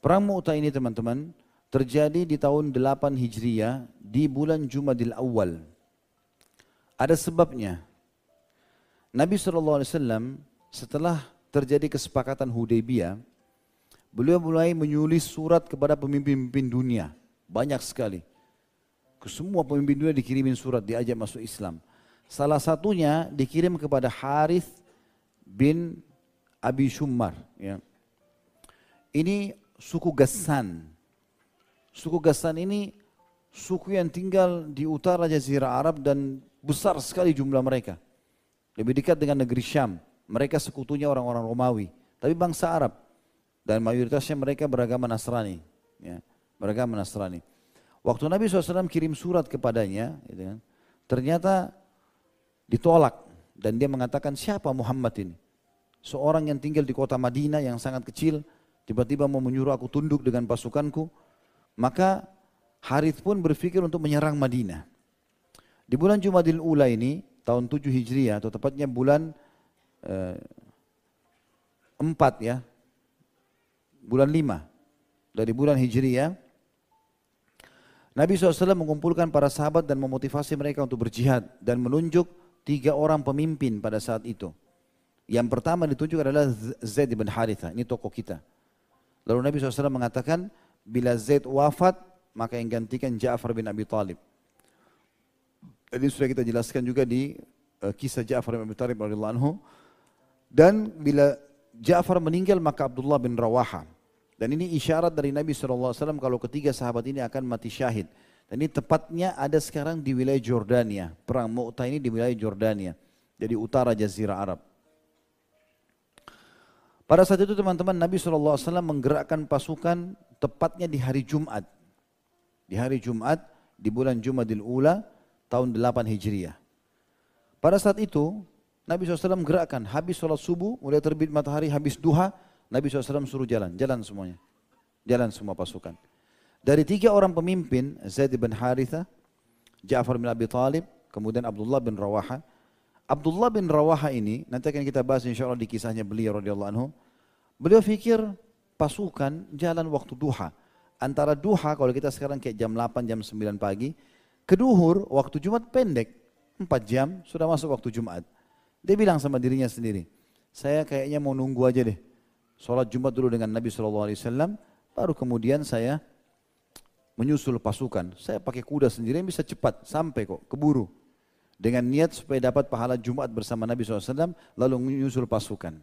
Perang Mu'tah ini teman-teman terjadi di tahun 8 Hijriah di bulan Jumadil Awal. Ada sebabnya. Nabi SAW setelah terjadi kesepakatan Hudaybiyah, beliau mulai menulis surat kepada pemimpin-pemimpin dunia. Banyak sekali. Ke semua pemimpin dunia dikirimin surat, diajak masuk Islam. Salah satunya dikirim kepada Harith bin Abi Shummar. Ya. Ini suku Ghassan. Suku Ghassan ini suku yang tinggal di utara Jazirah Arab dan besar sekali jumlah mereka. Lebih dekat dengan negeri Syam. Mereka sekutunya orang-orang Romawi. Tapi bangsa Arab. Dan mayoritasnya mereka beragama Nasrani. Ya, beragama Nasrani. Waktu Nabi SAW kirim surat kepadanya, gitu kan, ternyata ditolak. Dan dia mengatakan, siapa Muhammad ini? Seorang yang tinggal di kota Madinah yang sangat kecil, tiba-tiba mau menyuruh aku tunduk dengan pasukanku. Maka Harith pun berpikir untuk menyerang Madinah. Di bulan Jumadil Ula ini, tahun 7 Hijriah, atau tepatnya bulan 4 ya, bulan 5 dari bulan Hijriah, Nabi SAW mengumpulkan para sahabat dan memotivasi mereka untuk berjihad dan menunjuk 3 orang pemimpin pada saat itu. Yang pertama ditunjuk adalah Zaid bin Harithah, ini tokoh kita. Lalu Nabi SAW mengatakan, bila Zaid wafat, maka yang gantikan Ja'far bin Abi Talib. Jadi sudah kita jelaskan juga di kisah Ja'far bin Abi Talib radhiyallahu anhu. Dan bila Ja'far meninggal, maka Abdullah bin Rawaha. Dan ini isyarat dari Nabi SAW kalau ketiga sahabat ini akan mati syahid. Dan ini tepatnya ada sekarang di wilayah Jordania. Perang Mu'tah ini di wilayah Jordania. Jadi utara Jazirah Arab. Pada saat itu teman-teman, Nabi SAW menggerakkan pasukan tepatnya di hari Jumat. Di hari Jumat, di bulan Jumadil Ula, tahun 8 Hijriah. Pada saat itu, Nabi SAW gerakkan, habis sholat subuh, mulai terbit matahari, habis duha, Nabi SAW suruh jalan semuanya. Jalan semua pasukan. Dari 3 orang pemimpin, Zaid bin Harithah, Ja'far bin Abi Talib, kemudian Abdullah bin Rawaha. Abdullah bin Rawaha ini, nanti akan kita bahas insya Allah di kisahnya beliau radhiyallahu anhu. Beliau fikir pasukan jalan waktu duha. Antara duha, kalau kita sekarang kayak jam 8, jam 9 pagi, ke duhur, waktu Jumat pendek, 4 jam, sudah masuk waktu Jumat. Dia bilang sama dirinya sendiri, saya kayaknya mau nunggu aja deh. Sholat Jumat dulu dengan Nabi SAW, baru kemudian saya menyusul pasukan. Saya pakai kuda sendiri yang bisa cepat, sampai kok, keburu. Dengan niat supaya dapat pahala Jumat bersama Nabi SAW, lalu menyusul pasukan.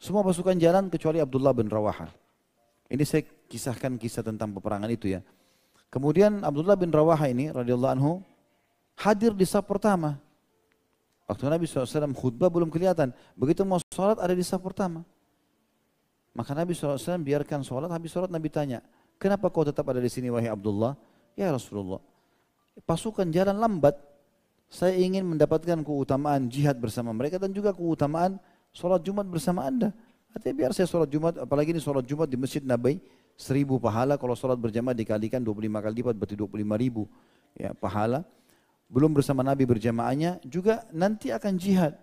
Semua pasukan jalan kecuali Abdullah bin Rawaha. Ini saya kisahkan kisah tentang peperangan itu ya. Kemudian Abdullah bin Rawaha ini, radhiyallahu anhu, hadir di saf pertama. Waktu Nabi SAW khutbah belum kelihatan. Begitu mau sholat ada di saf pertama. Maka Nabi SAW biarkan sholat, habis sholat Nabi tanya, kenapa kau tetap ada di sini wahai Abdullah? Ya Rasulullah, pasukan jalan lambat, saya ingin mendapatkan keutamaan jihad bersama mereka dan juga keutamaan sholat Jumat bersama anda. Artinya biar saya sholat Jumat, apalagi ini sholat Jumat di Masjid Nabawi, 1000 pahala, kalau sholat berjamaah dikalikan 25 kali lipat berarti 25.000 ya, pahala. Belum bersama Nabi berjamaahnya, juga nanti akan jihad.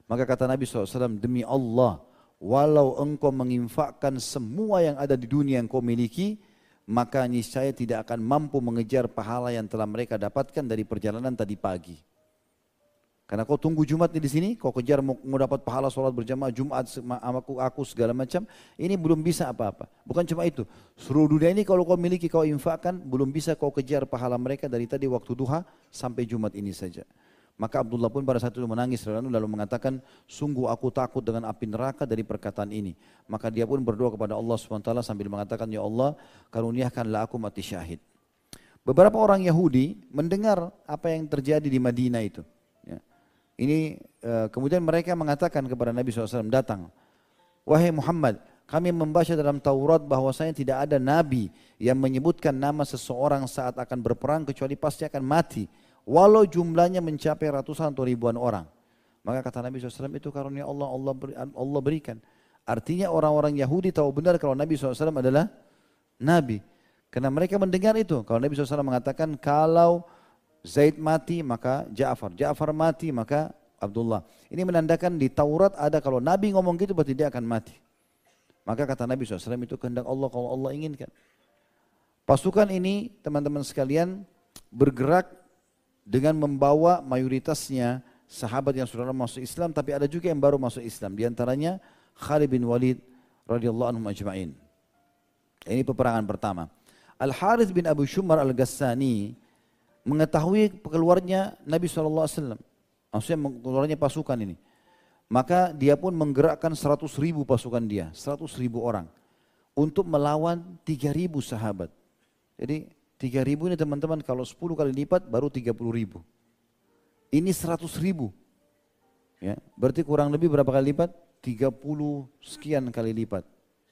Maka kata Nabi SAW, demi Allah, walau engkau menginfakkan semua yang ada di dunia yang kau miliki, maka niscaya tidak akan mampu mengejar pahala yang telah mereka dapatkan dari perjalanan tadi pagi. Karena kau tunggu Jumat di sini, kau kejar mau dapat pahala sholat berjamaah Jumat aku segala macam, ini belum bisa apa-apa. Bukan cuma itu, seluruh dunia ini kalau kau miliki, kau infakkan, belum bisa kau kejar pahala mereka dari tadi waktu duha sampai Jumat ini saja. Maka Abdullah pun pada saat itu menangis lalu mengatakan, sungguh aku takut dengan api neraka dari perkataan ini. Maka dia pun berdoa kepada Allah SWT sambil mengatakan, ya Allah, karuniakanlah aku mati syahid. Beberapa orang Yahudi mendengar apa yang terjadi di Madinah itu. Ya. Ini kemudian mereka mengatakan kepada Nabi SAW, datang, wahai Muhammad, kami membaca dalam Taurat bahwasanya tidak ada Nabi yang menyebutkan nama seseorang saat akan berperang kecuali pasti akan mati. Walau jumlahnya mencapai ratusan atau ribuan orang. Maka kata Nabi SAW, itu karunia Allah berikan. Artinya orang-orang Yahudi tahu benar kalau Nabi SAW adalah Nabi. Karena mereka mendengar itu. Kalau Nabi SAW mengatakan, kalau Zaid mati maka Ja'far. Ja'far mati maka Abdullah. Ini menandakan di Taurat ada kalau Nabi ngomong gitu berarti dia akan mati. Maka kata Nabi SAW itu kehendak Allah kalau Allah inginkan. Pasukan ini teman-teman sekalian bergerak dengan membawa mayoritasnya sahabat yang sudah masuk Islam, tapi ada juga yang baru masuk Islam. Di antaranya Khalid bin Walid radhiyallahu anhum ajma'in. Ini peperangan pertama. Al-Harith bin Abu Shumar Al-Ghassani mengetahui keluarnya Nabi SAW. Maksudnya keluarnya pasukan ini. Maka dia pun menggerakkan 100.000 pasukan dia, 100.000 orang. Untuk melawan 3.000 sahabat. Jadi 3.000 ini teman-teman kalau 10 kali lipat baru 30.000. Ini 100.000. Ya, berarti kurang lebih berapa kali lipat? 30 sekian kali lipat.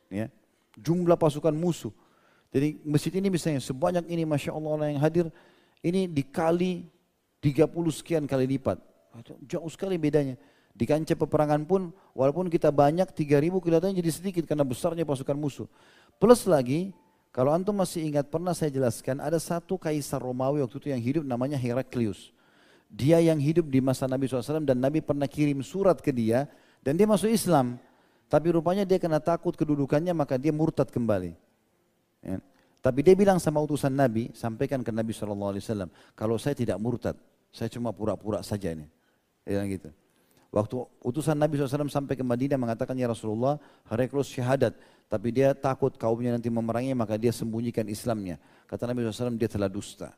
Ya, jumlah pasukan musuh. Jadi masjid ini misalnya sebanyak ini Masya Allah orang yang hadir. Ini dikali 30 sekian kali lipat. Jauh sekali bedanya. Di kancah peperangan pun walaupun kita banyak 3.000 kelihatannya jadi sedikit karena besarnya pasukan musuh. Plus lagi kalau antum masih ingat pernah saya jelaskan ada satu kaisar Romawi waktu itu yang hidup namanya Heraklius. Dia yang hidup di masa Nabi SAW dan Nabi pernah kirim surat ke dia dan dia masuk Islam. Tapi rupanya dia kena takut kedudukannya maka dia murtad kembali. Ya. Tapi dia bilang sama utusan Nabi, sampaikan ke Nabi SAW, kalau saya tidak murtad, saya cuma pura-pura saja ini. Dia bilang gitu. Waktu utusan Nabi SAW sampai ke Madinah mengatakan, ya Rasulullah, Heraklius syahadat. Tapi dia takut kaumnya nanti memerangi, maka dia sembunyikan Islamnya. Kata Nabi SAW, dia telah dusta.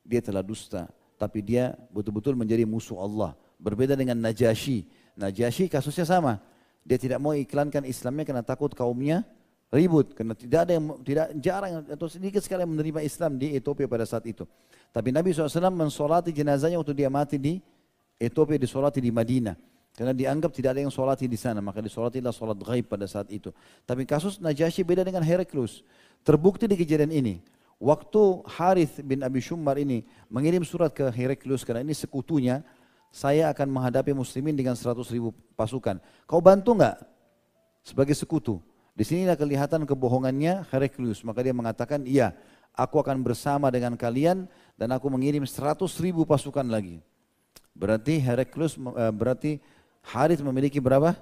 Dia telah dusta. Tapi dia betul-betul menjadi musuh Allah. Berbeda dengan Najasyi. Najasyi kasusnya sama. Dia tidak mau iklankan Islamnya karena takut kaumnya ribut. Karena tidak ada yang, jarang atau sedikit sekali yang menerima Islam di Ethiopia pada saat itu. Tapi Nabi SAW mensolati jenazahnya waktu dia mati di Ethiopia, disolati di Madinah. Karena dianggap tidak ada yang solati di sana, maka disolatilah solat ghaib pada saat itu. Tapi kasus Najasyi beda dengan Heraklius. Terbukti di kejadian ini. Waktu Harith bin Abi Shumar ini mengirim surat ke Heraklius, karena ini sekutunya, saya akan menghadapi muslimin dengan 100.000 pasukan. Kau bantu enggak? Sebagai sekutu. Di sinilah kelihatan kebohongannya Heraklius. Maka dia mengatakan, iya, aku akan bersama dengan kalian dan aku mengirim 100.000 pasukan lagi. Berarti Heraklius, berarti Harith memiliki berapa?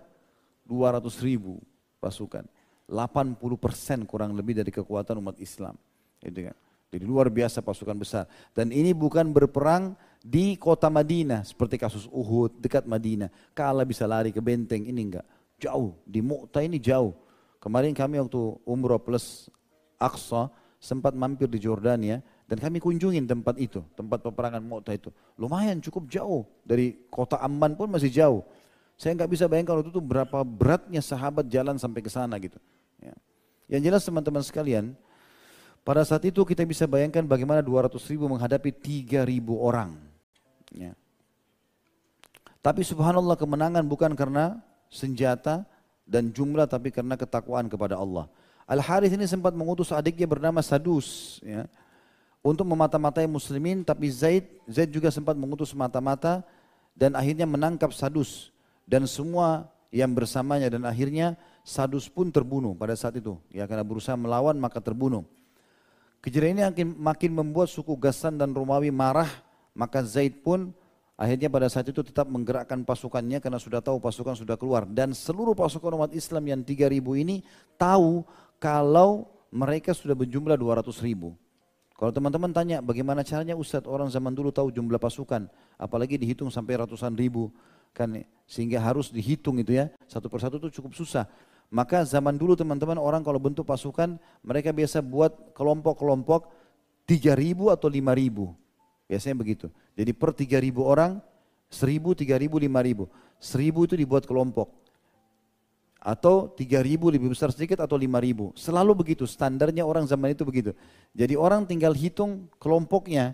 200.000 pasukan. 80% kurang lebih dari kekuatan umat Islam. Gitu kan. Jadi luar biasa pasukan besar. Dan ini bukan berperang di kota Madinah seperti kasus Uhud dekat Madinah. Kalah bisa lari ke benteng, ini enggak. Jauh, di Mu'tah ini jauh. Kemarin kami waktu Umrah plus Aqsa sempat mampir di Jordania dan kami kunjungin tempat itu, tempat peperangan Mu'tah itu. Lumayan cukup jauh, dari kota Amman pun masih jauh. Saya nggak bisa bayangkan waktu itu berapa beratnya sahabat jalan sampai ke sana gitu. Ya. Yang jelas teman-teman sekalian, pada saat itu kita bisa bayangkan bagaimana 200.000 menghadapi 3.000 orang. Ya. Tapi subhanallah kemenangan bukan karena senjata dan jumlah, tapi karena ketakwaan kepada Allah. Al-Harith ini sempat mengutus adiknya bernama Sadus, ya, untuk memata-matai muslimin, tapi Zaid juga sempat mengutus mata-mata dan akhirnya menangkap Sadus dan semua yang bersamanya, dan akhirnya Sadus pun terbunuh pada saat itu. Ya, karena berusaha melawan maka terbunuh. Kejadian ini makin membuat suku Ghassan dan Romawi marah, maka Zaid pun akhirnya pada saat itu tetap menggerakkan pasukannya karena sudah tahu pasukan sudah keluar. Dan seluruh pasukan umat Islam yang 3.000 ini tahu kalau mereka sudah berjumlah 200.000. Kalau teman-teman tanya bagaimana caranya Ustadz, orang zaman dulu tahu jumlah pasukan, apalagi dihitung sampai ratusan ribu, kan, sehingga harus dihitung itu ya, satu persatu itu cukup susah. Maka zaman dulu teman-teman orang kalau bentuk pasukan, mereka biasa buat kelompok-kelompok 3.000 atau 5.000, biasanya begitu. Jadi per 3.000 orang, 1.000, 3.000, 5.000, 1.000 itu dibuat kelompok. Atau 3.000 lebih besar sedikit atau 5.000. Selalu begitu, standarnya orang zaman itu begitu. Jadi orang tinggal hitung kelompoknya.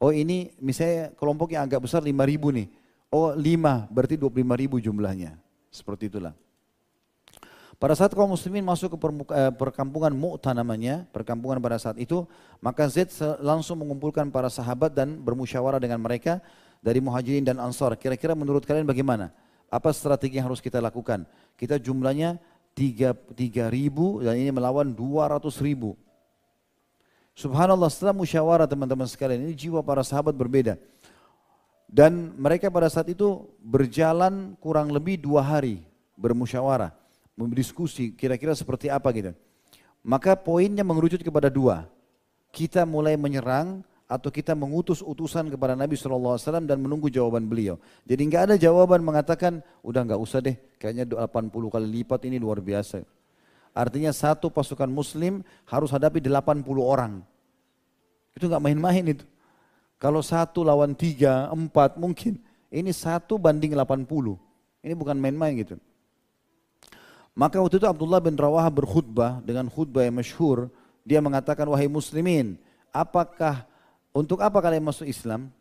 Oh ini misalnya kelompok yang agak besar 5.000 nih. Oh 5 berarti 25.000 jumlahnya. Seperti itulah. Pada saat kaum muslimin masuk ke perkampungan Mu'tah namanya, perkampungan pada saat itu, maka Zaid langsung mengumpulkan para sahabat dan bermusyawarah dengan mereka dari Muhajirin dan Ansar. Kira-kira menurut kalian bagaimana? Apa strategi yang harus kita lakukan? Kita jumlahnya 3.000 dan ini melawan 200.000. Subhanallah, setelah musyawarah teman-teman sekalian, ini jiwa para sahabat berbeda. Dan mereka pada saat itu berjalan kurang lebih 2 hari bermusyawarah. berdiskusi kira-kira seperti apa gitu. Maka poinnya mengerucut kepada dua. Kita mulai menyerang atau kita mengutus utusan kepada Nabi SAW dan menunggu jawaban beliau. Jadi nggak ada jawaban mengatakan, udah nggak usah deh, kayaknya 80 kali lipat ini luar biasa. Artinya satu pasukan muslim harus hadapi 80 orang. Itu nggak main-main itu. Kalau 1 lawan 3, 4 mungkin. Ini 1 banding 80. Ini bukan main-main gitu. Maka waktu itu Abdullah bin Rawaha berkhutbah dengan khutbah yang masyhur. Dia mengatakan, wahai muslimin, untuk apa kalian masuk Islam?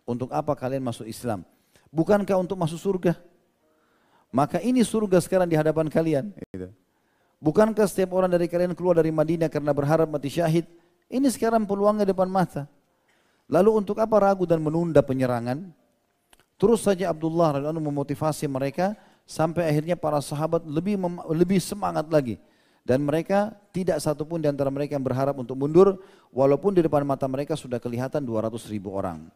Untuk apa kalian masuk Islam? Bukankah untuk masuk surga? Maka ini surga sekarang di hadapan kalian. Bukankah setiap orang dari kalian keluar dari Madinah karena berharap mati syahid? Ini sekarang peluangnya depan mata. Lalu untuk apa ragu dan menunda penyerangan? Terus saja Abdullah radhiyallahu anhu memotivasi mereka sampai akhirnya para sahabat lebih semangat lagi. Dan mereka tidak satupun di antara mereka yang berharap untuk mundur, walaupun di depan mata mereka sudah kelihatan 200.000 orang.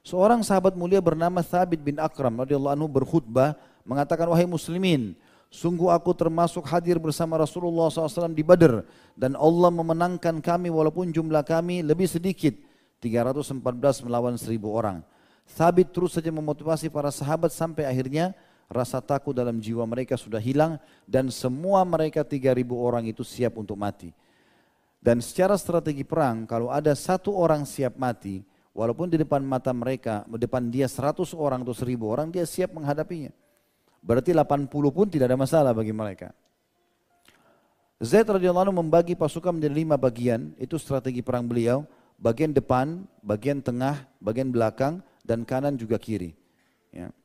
Seorang sahabat mulia bernama Thabit bin Akram radhiyallahu anhu berkhutbah mengatakan, wahai muslimin, sungguh aku termasuk hadir bersama Rasulullah SAW di Badr, dan Allah memenangkan kami walaupun jumlah kami lebih sedikit, 314 melawan 1.000 orang. Thabit terus saja memotivasi para sahabat sampai akhirnya rasa takut dalam jiwa mereka sudah hilang dan semua mereka 3.000 orang itu siap untuk mati. Dan secara strategi perang, kalau ada 1 orang siap mati, walaupun di depan mata mereka, depan dia 100 orang atau 1.000 orang, dia siap menghadapinya. Berarti 80 pun tidak ada masalah bagi mereka. Zaid radhiyallahu anhu membagi pasukan menjadi 5 bagian, itu strategi perang beliau, bagian depan, bagian tengah, bagian belakang, dan kanan juga kiri. Ya.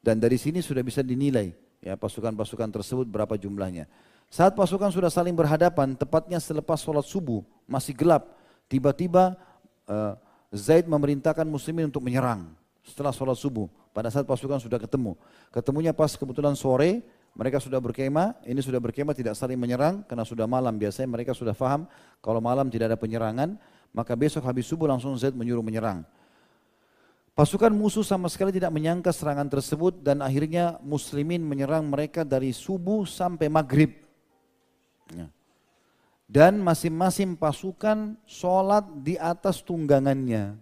Dan dari sini sudah bisa dinilai ya pasukan-pasukan tersebut berapa jumlahnya. Saat pasukan sudah saling berhadapan, tepatnya selepas sholat subuh, masih gelap. Tiba-tiba Zaid memerintahkan muslimin untuk menyerang setelah sholat subuh. Pada saat pasukan sudah ketemu. Ketemunya pas kebetulan sore, mereka sudah berkemah. Ini sudah berkemah tidak saling menyerang karena sudah malam. Biasanya mereka sudah faham kalau malam tidak ada penyerangan. Maka besok habis subuh langsung Zaid menyuruh menyerang. Pasukan musuh sama sekali tidak menyangka serangan tersebut dan akhirnya muslimin menyerang mereka dari subuh sampai maghrib. Dan masing-masing pasukan sholat di atas tunggangannya.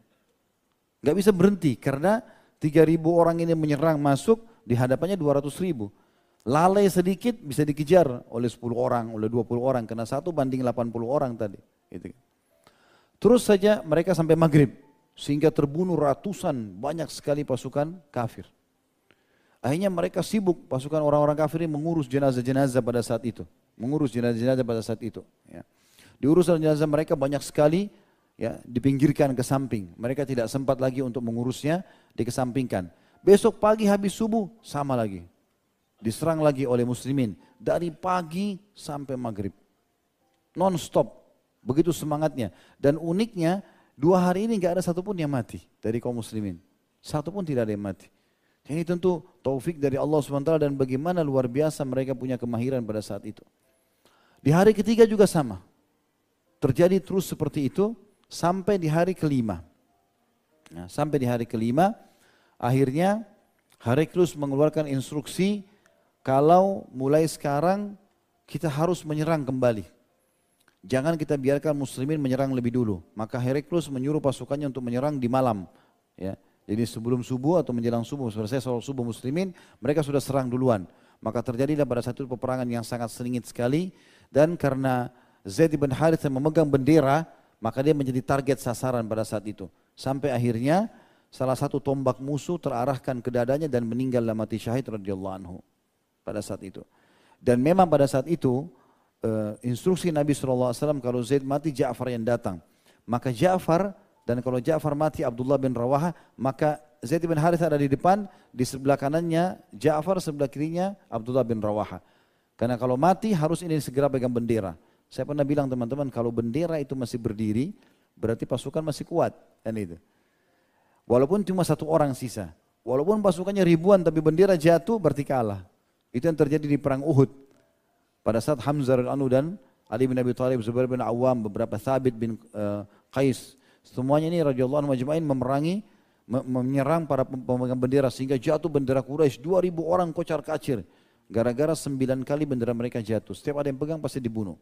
Gak bisa berhenti karena 3.000 orang ini menyerang masuk di hadapannya 200.000. Lalai sedikit bisa dikejar oleh 10 orang, oleh 20 orang karena 1 banding 80 orang tadi. Terus saja mereka sampai maghrib. Sehingga terbunuh ratusan banyak sekali pasukan kafir. Akhirnya mereka sibuk pasukan orang-orang kafir ini mengurus jenazah-jenazah pada saat itu. Ya. Diurus jenazah mereka banyak sekali ya, dipinggirkan ke samping. Mereka tidak sempat lagi untuk mengurusnya, dikesampingkan. Besok pagi habis subuh sama lagi. Diserang lagi oleh muslimin. Dari pagi sampai maghrib. Non-stop. Begitu semangatnya. Dan uniknya 2 hari ini nggak ada satupun yang mati dari kaum muslimin. Satupun tidak ada yang mati. Ini tentu taufik dari Allah SWT dan bagaimana luar biasa mereka punya kemahiran pada saat itu. Di hari ketiga juga sama. Terjadi terus seperti itu sampai di hari kelima. Nah, sampai di hari kelima, akhirnya Heraklius mengeluarkan instruksi kalau mulai sekarang kita harus menyerang kembali. Jangan kita biarkan muslimin menyerang lebih dulu. Maka Heraklius menyuruh pasukannya untuk menyerang di malam. Ya. Jadi sebelum subuh atau menjelang subuh, selesai sholat subuh muslimin, mereka sudah serang duluan. Maka terjadilah pada satu peperangan yang sangat sengit sekali. Dan karena Zaid bin Harithah memegang bendera, maka dia menjadi target sasaran pada saat itu. Sampai akhirnya salah satu tombak musuh terarahkan ke dadanya dan meninggal dalam mati syahid radhiyallahu anhu pada saat itu. Dan memang pada saat itu, instruksi Nabi SAW kalau Zaid mati Ja'far yang datang. Maka Ja'far, dan kalau Ja'far mati Abdullah bin Rawaha, maka Zaid bin Harithah ada di depan, di sebelah kanannya Ja'far, sebelah kirinya Abdullah bin Rawaha. Karena kalau mati harus ini segera pegang bendera. Saya pernah bilang teman-teman, kalau bendera itu masih berdiri, berarti pasukan masih kuat. Dan itu. Walaupun cuma 1 orang sisa. Walaupun pasukannya ribuan tapi bendera jatuh berarti kalah. Itu yang terjadi di perang Uhud. Pada saat Hamzah radhiyallahu anhu dan Ali bin Abi Thalib, Zubair bin Awam, beberapa Thabit bin Qais, semuanya ini radhiyallahu anhu majma'in menyerang para pemegang bendera sehingga jatuh bendera Quraisy 2.000 orang kocar-kacir. Gara-gara 9 kali bendera mereka jatuh. Setiap ada yang pegang pasti dibunuh.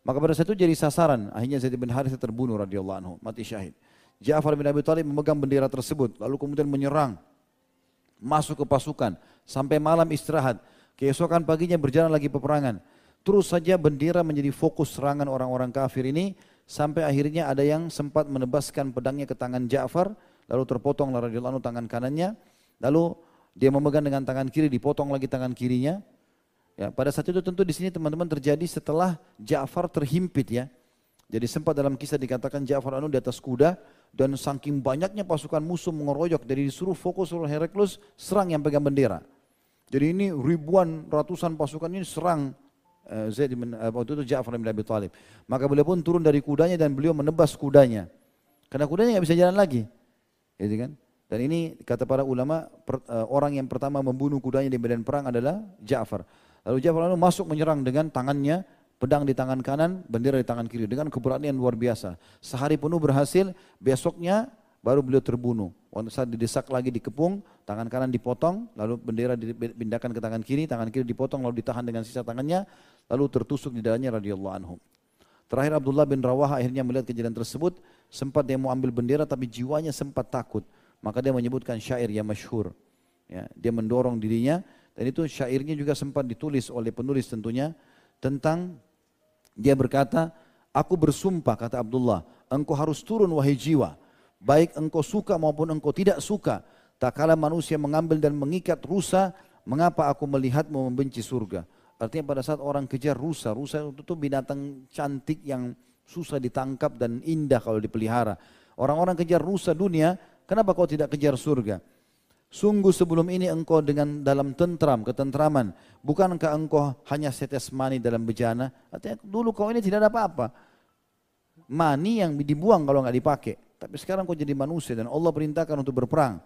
Maka pada saat itu jadi sasaran. Akhirnya Zaid bin Harithah terbunuh radhiyallahu anhu, mati syahid. Ja'far bin Abi Thalib memegang bendera tersebut, lalu kemudian menyerang, masuk ke pasukan, sampai malam istirahat. Keesokan paginya berjalan lagi peperangan. Terus saja bendera menjadi fokus serangan orang-orang kafir ini, sampai akhirnya ada yang sempat menebaskan pedangnya ke tangan Ja'far, lalu terpotong radhiyallahu anhu tangan kanannya, lalu dia memegang dengan tangan kiri, dipotong lagi tangan kirinya. Ya, pada saat itu tentu di sini teman-teman terjadi setelah Ja'far terhimpit ya. Jadi sempat dalam kisah dikatakan Ja'far anu di atas kuda dan saking banyaknya pasukan musuh mengeroyok, dari disuruh fokus suruh Heraklius serang yang pegang bendera. Jadi ini ribuan ratusan pasukan ini serang waktu itu Ja'far bin Abi Thalib. Maka beliau pun turun dari kudanya dan beliau menebas kudanya. Karena kudanya nggak bisa jalan lagi. Gitu kan? Dan ini kata para ulama orang yang pertama membunuh kudanya di medan perang adalah Ja'far. Lalu Ja'far lalu masuk menyerang dengan tangannya, pedang di tangan kanan, bendera di tangan kiri dengan keberanian luar biasa. Sehari penuh berhasil, besoknya baru beliau terbunuh. Waktu saat didesak lagi dikepung, tangan kanan dipotong, lalu bendera dipindahkan ke tangan kiri dipotong, lalu ditahan dengan sisa tangannya, lalu tertusuk di dadanya radhiyallahu anhu. Terakhir Abdullah bin Rawaha akhirnya melihat kejadian tersebut, sempat dia mau ambil bendera tapi jiwanya sempat takut. Maka dia menyebutkan syair yang masyhur. Ya, dia mendorong dirinya dan itu syairnya juga sempat ditulis oleh penulis tentunya tentang dia berkata, aku bersumpah kata Abdullah, engkau harus turun wahai jiwa, baik engkau suka maupun engkau tidak suka. Tak kala manusia mengambil dan mengikat rusa, mengapa aku melihatmu membenci surga? Artinya pada saat orang kejar rusa itu binatang cantik yang susah ditangkap dan indah kalau dipelihara. Orang-orang kejar rusa dunia, kenapa kau tidak kejar surga? Sungguh sebelum ini engkau dengan dalam ketentraman. Bukankah engkau hanya setes mani dalam bejana? Artinya dulu kau ini tidak ada apa-apa. Mani yang dibuang kalau nggak dipakai. Tapi sekarang kau jadi manusia dan Allah perintahkan untuk berperang.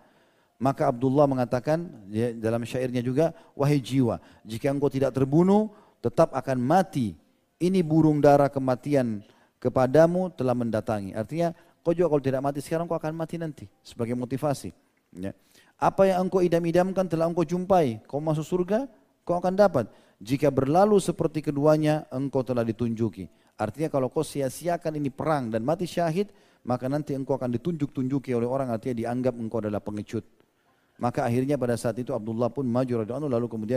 Maka Abdullah mengatakan dalam syairnya juga, wahai jiwa, jika engkau tidak terbunuh, tetap akan mati. Ini burung dara kematian kepadamu telah mendatangi. Artinya kau juga kalau tidak mati sekarang kau akan mati nanti. Sebagai motivasi. Ya. Apa yang engkau idam-idamkan telah engkau jumpai. Kau masuk surga, kau akan dapat. Jika berlalu seperti keduanya, engkau telah ditunjuki. Artinya kalau kau sia-siakan ini perang dan mati syahid, maka nanti engkau akan ditunjuk-tunjuki oleh orang, artinya dianggap engkau adalah pengecut. Maka akhirnya pada saat itu Abdullah pun maju radhiyallahu anhu, lalu kemudian